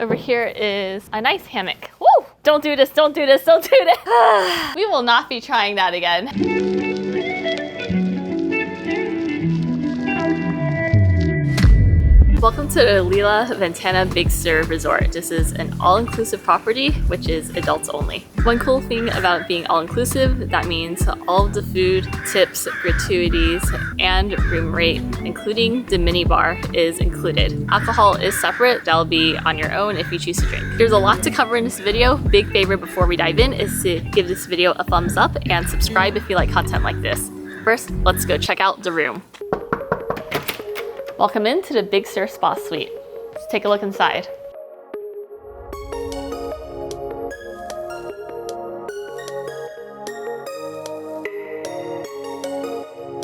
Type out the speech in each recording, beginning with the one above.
Over here is a nice hammock. Woo! Don't do this, don't do this, don't do this. We will not be trying that again. Welcome to the Alila Ventana Big Sur resort. This is an all-inclusive property, which is adults only. One cool thing about being all-inclusive, that means all of the food, tips, gratuities, and room rate, including the mini bar, is included. Alcohol is separate. That'll be on your own if you choose to drink. There's a lot to cover in this video. Big favor before we dive in is to give this video a thumbs up and subscribe if you like content like this. First, let's go check out the room. Welcome into the Big Sur Spa Suite. Let's take a look inside.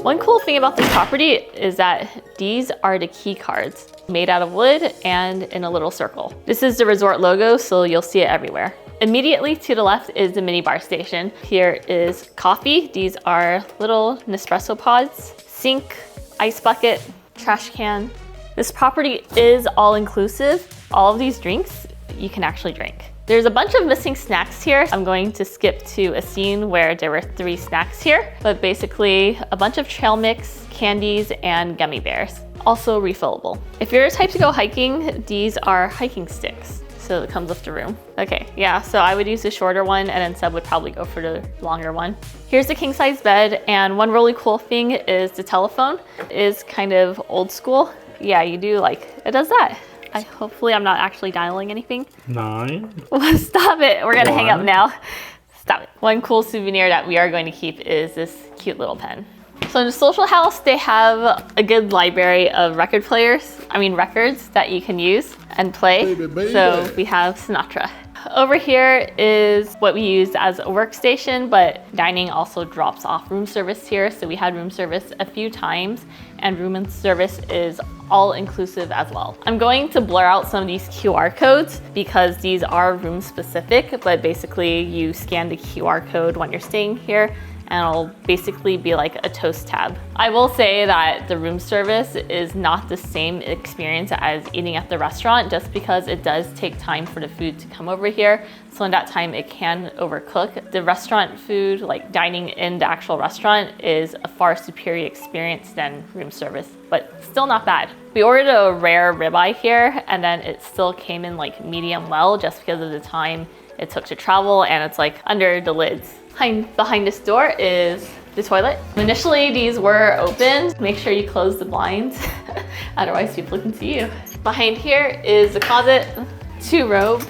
One cool thing about this property is that these are the key cards, made out of wood and in a little circle. This is the resort logo, so you'll see it everywhere. Immediately to the left is the mini bar station. Here is coffee. These are little Nespresso pods, sink, ice bucket, trash can. This property is all inclusive. All of these drinks you can actually drink. There's a bunch of missing snacks here. I'm going to skip to a scene where there were 3 snacks here, but basically a bunch of trail mix, candies, and gummy bears. Also refillable. If you're a type to go hiking, these are hiking sticks. So it comes with the room. Okay, yeah, so I would use the shorter one and then Seb would probably go for the longer one. Here's the king size bed, and one really cool thing is the telephone is kind of old school. Yeah, you do it does that. Hopefully I'm not actually dialing anything. 9. Stop it, we're gonna hang up now. Stop it. One cool souvenir that we are going to keep is this cute little pen. So in the social house, they have a good library of records that you can use and play. Baby. So we have Sinatra. Over here is what we use as a workstation, but dining also drops off room service here. So we had room service a few times, and room service is all inclusive as well. I'm going to blur out some of these QR codes because these are room specific, but basically you scan the QR code when you're staying here, and it'll basically be like a toast tab. I will say that the room service is not the same experience as eating at the restaurant, just because it does take time for the food to come over here. So in that time, it can overcook. The restaurant food, like dining in the actual restaurant, is a far superior experience than room service, but still not bad. We ordered a rare ribeye here, and then it still came in medium well, just because of the time it took to travel, and it's under the lids. Behind this door is the toilet. Initially, these were open. Make sure you close the blinds, otherwise people can see you. Behind here is the closet, 2 robes,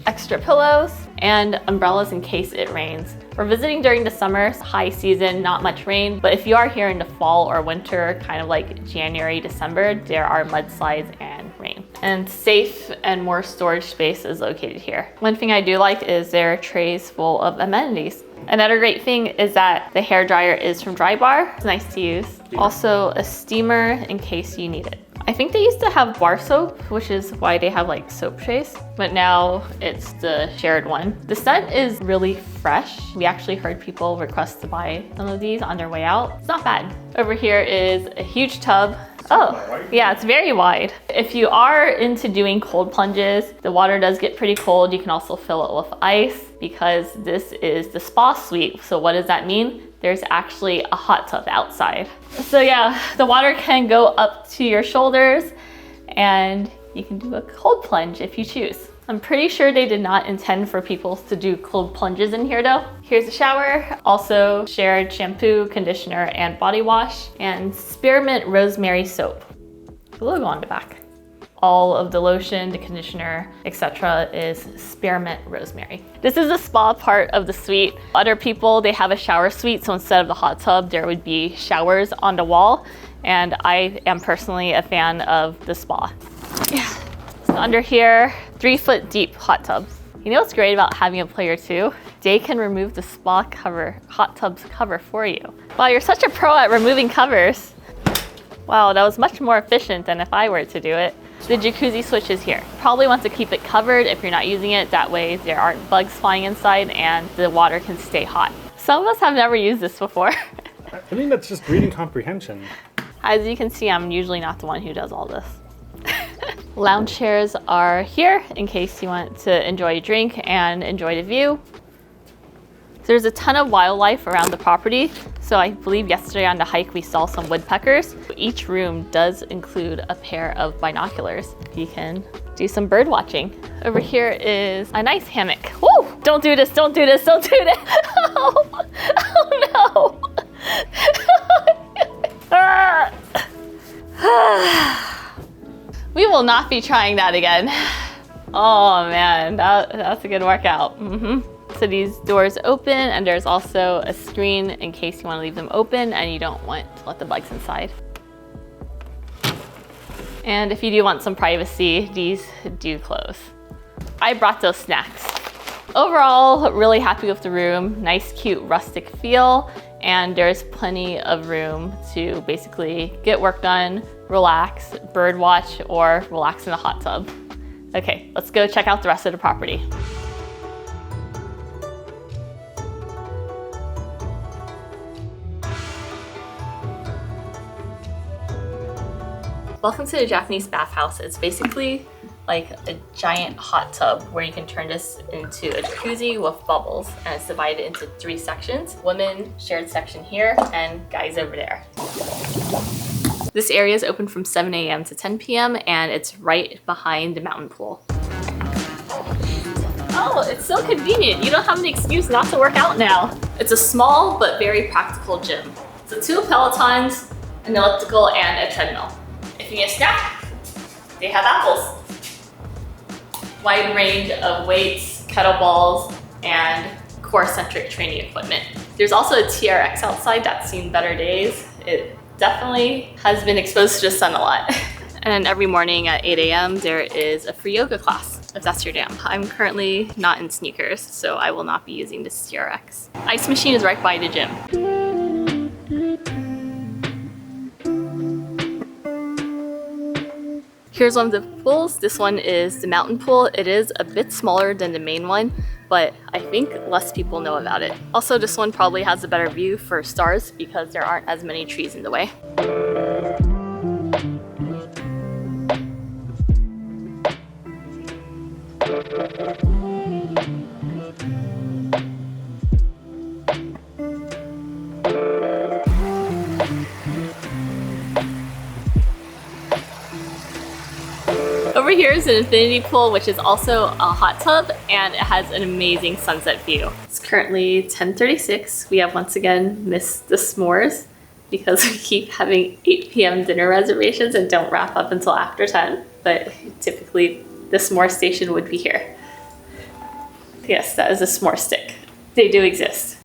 extra pillows, and umbrellas in case it rains. We're visiting during the summer, high season, not much rain, but if you are here in the fall or winter, kind of like January, December, there are mudslides and rain. And safe and more storage space is located here. One thing I do like is there are trays full of amenities. Another great thing is that the hair dryer is from Dry Bar. It's nice to use. Also a steamer in case you need it. I think they used to have bar soap, which is why they have soap trays, but now it's the shared one. The scent is really fresh. We actually heard people request to buy some of these on their way out. It's not bad. Over here is a huge tub. Oh, yeah, it's very wide. If you are into doing cold plunges, the water does get pretty cold. You can also fill it with ice because this is the spa suite. So what does that mean? There's actually a hot tub outside. So yeah, the water can go up to your shoulders and you can do a cold plunge if you choose. I'm pretty sure they did not intend for people to do cold plunges in here though. Here's the shower, also shared shampoo, conditioner, and body wash, and spearmint rosemary soap. The logo on the back. All of the lotion, the conditioner, etc. is spearmint rosemary. This is the spa part of the suite. Other people, they have a shower suite, so instead of the hot tub, there would be showers on the wall, and I am personally a fan of the spa. Yeah. So under here, 3-foot deep hot tubs. You know what's great about having a player too? They can remove the spa cover, hot tub's cover for you. Wow, you're such a pro at removing covers. Wow, that was much more efficient than if I were to do it. The jacuzzi switch is here. Probably want to keep it covered if you're not using it. That way there aren't bugs flying inside and the water can stay hot. Some of us have never used this before. I think that's just reading comprehension. As you can see, I'm usually not the one who does all this. Lounge chairs are here in case you want to enjoy a drink and enjoy the view. There's a ton of wildlife around the property. So I believe yesterday on the hike we saw some woodpeckers. Each room does include a pair of binoculars. You can do some bird watching. Over here is a nice hammock. Woo! Don't do this, don't do this, don't do this. Oh no. We will not be trying that again. Oh man, that's a good workout. So these doors open and there's also a screen in case you want to leave them open and you don't want to let the bugs inside. And if you do want some privacy, these do close. I brought those snacks. Overall, really happy with the room. Nice, cute, rustic feel. And there's plenty of room to basically get work done, relax, bird watch, or relax in a hot tub. Okay, let's go check out the rest of the property. Welcome to the Japanese bathhouse. It's basically like a giant hot tub where you can turn this into a jacuzzi with bubbles, and it's divided into 3 sections. Women shared section here and guys over there. This area is open from 7 a.m. to 10 p.m. and it's right behind the mountain pool. Oh, it's so convenient. You don't have an excuse not to work out now. It's a small but very practical gym. So 2 Pelotons, an elliptical, and a treadmill. If you need a snack, they have apples. Wide range of weights, kettlebells, and core-centric training equipment. There's also a TRX outside that's seen better days. It definitely has been exposed to the sun a lot. And then every morning at 8 a.m. there is a free yoga class, if that's your jam. I'm currently not in sneakers, so I will not be using this TRX. Ice machine is right by the gym. Here's one of the pools. This one is the mountain pool. It is a bit smaller than the main one, but I think less people know about it. Also, this one probably has a better view for stars because there aren't as many trees in the way. Over here is an infinity pool, which is also a hot tub, and it has an amazing sunset view. It's currently 10:36. We have once again missed the s'mores because we keep having 8 p.m. dinner reservations and don't wrap up until after 10. But typically the s'more station would be here. Yes, that is a s'more stick. They do exist.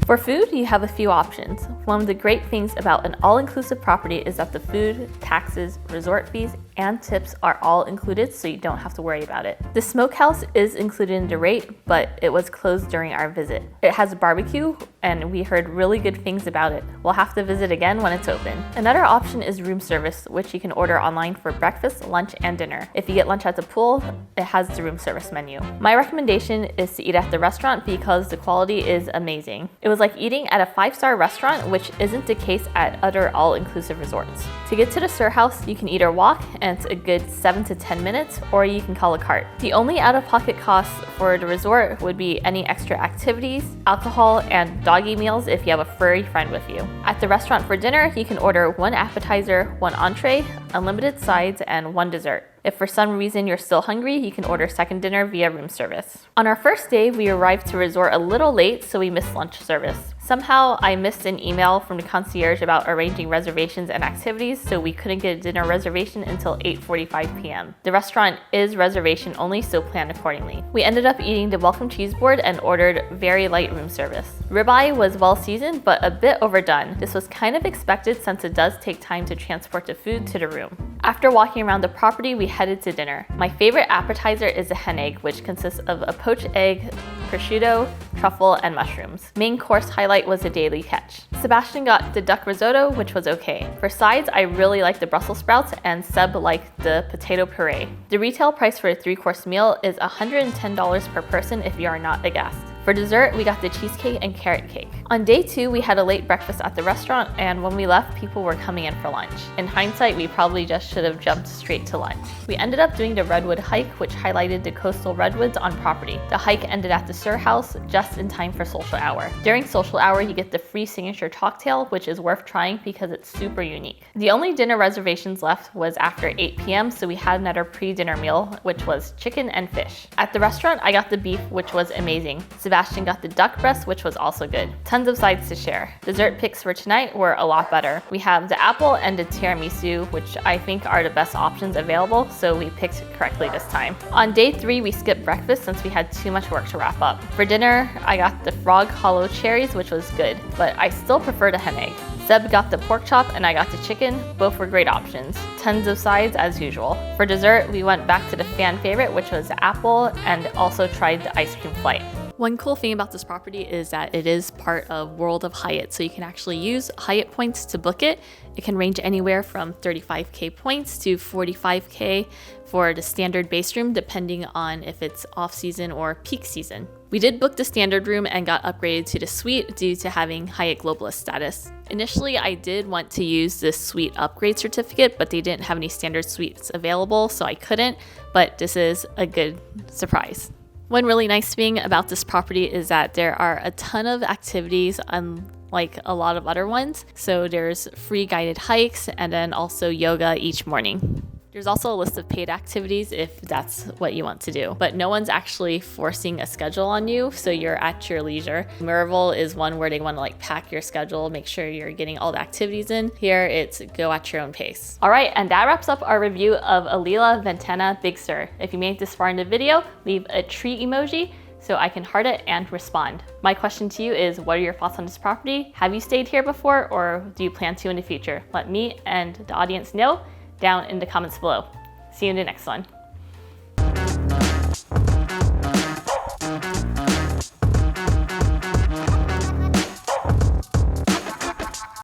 For food, you have a few options. One of the great things about an all-inclusive property is that the food, taxes, resort fees, and tips are all included, so you don't have to worry about it. The smokehouse is included in the rate, but it was closed during our visit. It has a barbecue, and we heard really good things about it. We'll have to visit again when it's open. Another option is room service, which you can order online for breakfast, lunch, and dinner. If you get lunch at the pool, it has the room service menu. My recommendation is to eat at the restaurant because the quality is amazing. It was like eating at a 5-star restaurant, which isn't the case at other all-inclusive resorts. To get to the Sur House, you can either walk, and it's a good 7 to 10 minutes, or you can call a cart. The only out-of-pocket costs for the resort would be any extra activities, alcohol, and doggy meals if you have a furry friend with you. At the restaurant for dinner, you can order 1 appetizer, 1 entree, unlimited sides, and 1 dessert. If for some reason you're still hungry, you can order second dinner via room service. On our first day, we arrived to resort a little late, so we missed lunch service. Somehow I missed an email from the concierge about arranging reservations and activities, so we couldn't get a dinner reservation until 8:45 p.m. The restaurant is reservation only, so plan accordingly. We ended up eating the welcome cheese board and ordered very light room service. Ribeye was well seasoned, but a bit overdone. This was kind of expected since it does take time to transport the food to the room. After walking around the property, we headed to dinner. My favorite appetizer is the hen egg, which consists of a poached egg, prosciutto, truffle, and mushrooms. Main course highlight was the daily catch. Sebastian got the duck risotto, which was okay. For sides, I really liked the Brussels sprouts, and Seb liked the potato puree. The retail price for a 3-course meal is $110 per person if you are not a guest. For dessert, we got the cheesecake and carrot cake. On day 2, we had a late breakfast at the restaurant, and when we left, people were coming in for lunch. In hindsight, we probably just should have jumped straight to lunch. We ended up doing the redwood hike, which highlighted the coastal redwoods on property. The hike ended at the Sur house just in time for social hour. During social hour, you get the free signature cocktail, which is worth trying because it's super unique. The only dinner reservations left was after 8 p.m., so we had another pre-dinner meal, which was chicken and fish. At the restaurant, I got the beef, which was amazing. Sebastian got the duck breast, which was also good. Tons of sides to share. Dessert picks for tonight were a lot better. We have the apple and the tiramisu, which I think are the best options available, so we picked correctly this time. On day 3, we skipped breakfast since we had too much work to wrap up. For dinner, I got the frog hollow cherries, which was good, but I still prefer the hen egg. Seb got the pork chop and I got the chicken. Both were great options. Tons of sides as usual. For dessert, we went back to the fan favorite, which was the apple, and also tried the ice cream flight. One cool thing about this property is that it is part of World of Hyatt, so you can actually use Hyatt points to book it. It can range anywhere from 35k points to 45k for the standard base room, depending on if it's off-season or peak season. We did book the standard room and got upgraded to the suite due to having Hyatt Globalist status. Initially, I did want to use this suite upgrade certificate, but they didn't have any standard suites available, so I couldn't, but this is a good surprise. One really nice thing about this property is that there are a ton of activities unlike a lot of other ones. So there's free guided hikes and then also yoga each morning. There's also a list of paid activities if that's what you want to do, but no one's actually forcing a schedule on you, so you're at your leisure. Miraval is one where they want to pack your schedule, make sure you're getting all the activities in. Here it's go at your own pace. All right, and that wraps up our review of Alila Ventana Big Sur. If you made it this far in the video, leave a tree emoji so I can heart it and respond. My question to you is, what are your thoughts on this property? Have you stayed here before, or do you plan to in the future? Let me and the audience know down in the comments below. See you in the next one.